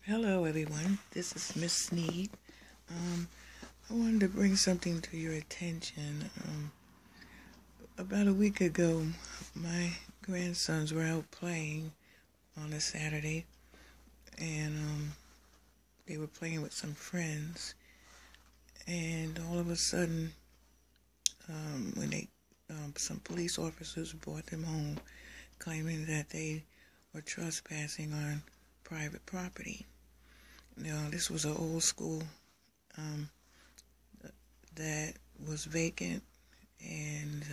Hello, everyone. This is Miss Sneed. I wanted to bring something to your attention. About a week ago, my grandsons were out playing on a Saturday, and they were playing with some friends. And all of a sudden, when some police officers brought them home, claiming that they were trespassing on private property. Now, this was an old school that was vacant, and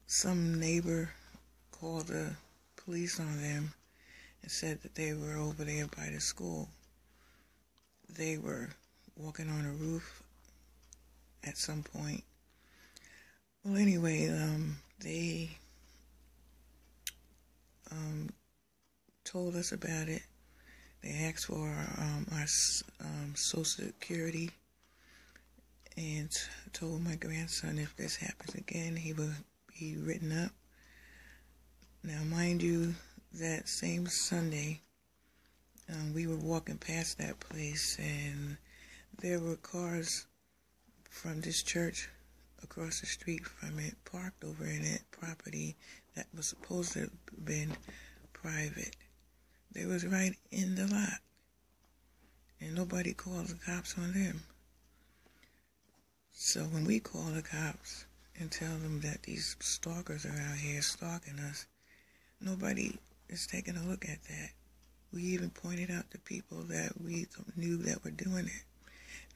some neighbor called the police on them and said that they were over there by the school. They were walking on a roof at some point. Well, anyway, they told us about it. They asked for our Social Security and told my grandson if this happens again, he will be written up. Now, mind you, that same Sunday, we were walking past that place, and there were cars from this church across the street from it parked over in that property that was supposed to have been private. They was right in the lot, and nobody called the cops on them. So when we call the cops and tell them that these stalkers are out here stalking us, nobody is taking a look at that. We even pointed out to people that we knew that were doing it.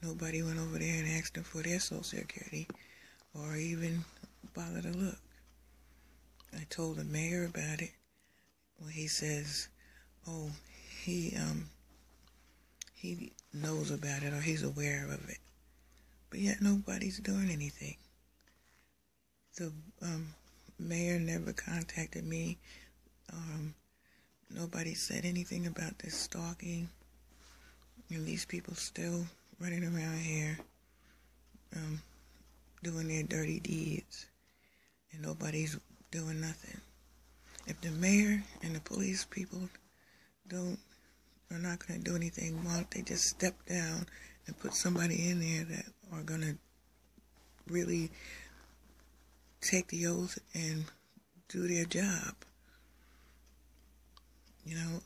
Nobody went over there and asked them for their Social Security or even bothered to look. I told the mayor about it. Well, he says, oh, he knows about it or he's aware of it. But yet nobody's doing anything. The mayor never contacted me. Nobody said anything about this stalking. And these people still running around here doing their dirty deeds. And nobody's doing nothing. If the mayor and the police people are not going to do anything, why don't they just step down and put somebody in there that are going to really take the oath and do their job? You know,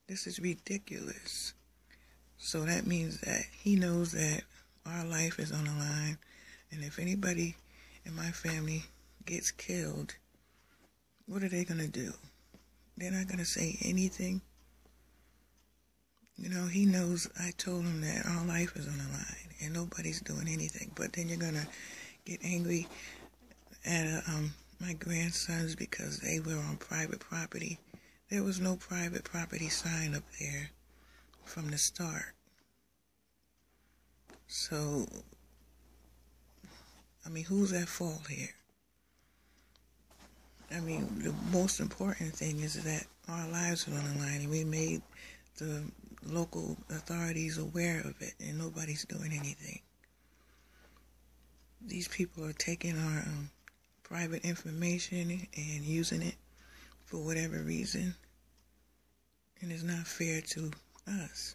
this is ridiculous. So that means that he knows that our life is on the line, and if anybody in my family gets killed, what are they going to do? They're not going to say anything. You know, he knows I told him that our life is on the line and nobody's doing anything. But then you're going to get angry at my grandsons because they were on private property. There was no private property sign up there from the start. So, I mean, who's at fault here? I mean, the most important thing is that our lives are on the line, and we made the local authorities aware of it, and nobody's doing anything. These people are taking our private information and using it for whatever reason, and it's not fair to us.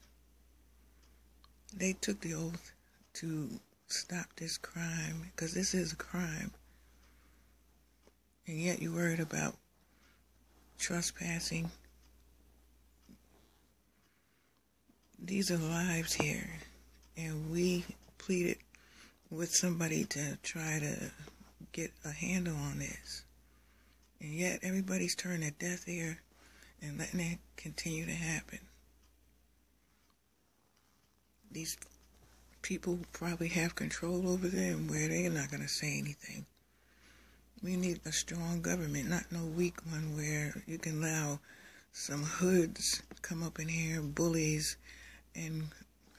They took the oath to stop this crime, because this is a crime. And yet you're worried about trespassing. These are lives here. And we pleaded with somebody to try to get a handle on this. And yet everybody's turning a deaf ear and letting it continue to happen. These people probably have control over them where they're not going to say anything. We need a strong government, not no weak one where you can allow some hoods come up in here, bullies, and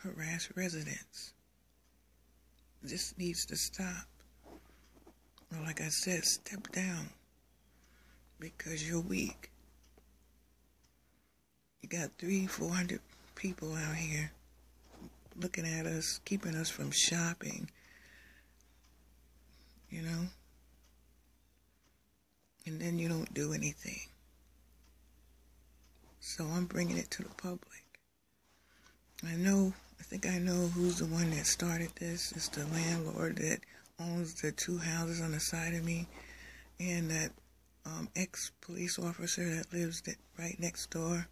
harass residents. This needs to stop. Or like I said, step down because you're weak. You got 300-400 people out here looking at us, keeping us from shopping, you know? And then you don't do anything. So I'm bringing it to the public. I think I know who's the one that started this. It's the landlord that owns the 2 houses on the side of me, and that ex-police officer that lives right next door.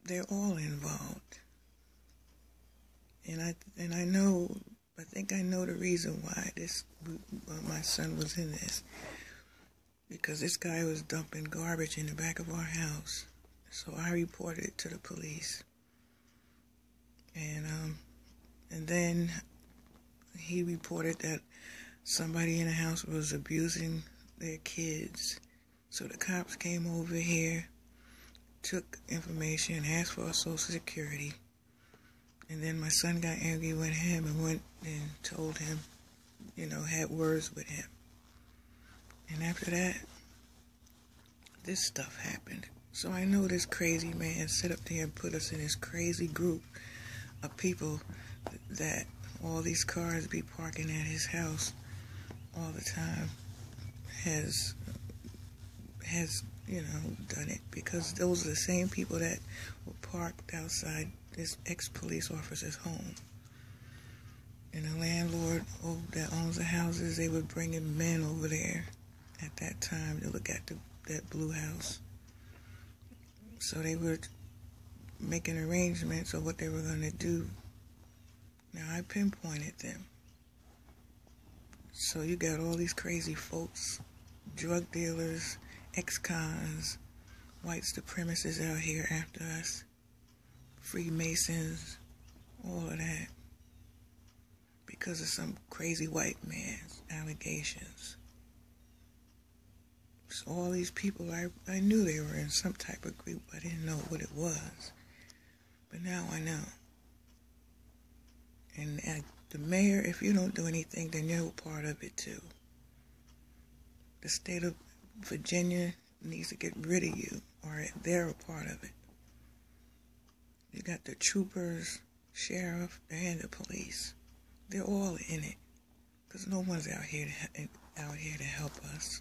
They're all involved. And I think I know the reason why my son was in this. Because this guy was dumping garbage in the back of our house. So I reported it to the police. And then he reported that somebody in the house was abusing their kids. So the cops came over here, took information, asked for a social security. And then my son got angry with him and went and told him, had words with him. And after that, this stuff happened. So I know this crazy man sit up there and put us in this crazy group of people that all these cars be parking at his house all the time has done it, because those are the same people that were parked outside this ex-police officer's home. And the landlord that owns the houses, they were bringing men over there at that time to look at that blue house. So they were making arrangements of what they were going to do. Now I pinpointed them. So you got all these crazy folks, drug dealers, ex-cons, white supremacists out here after us, Freemasons, all of that, because of some crazy white man's allegations. So all these people, I knew they were in some type of group. I didn't know what it was. But now I know. And the mayor, if you don't do anything, then you're a part of it too. The state of Virginia needs to get rid of you, or they're a part of it. You got the troopers, sheriff, and the police. They're all in it, because no one's out here to help us.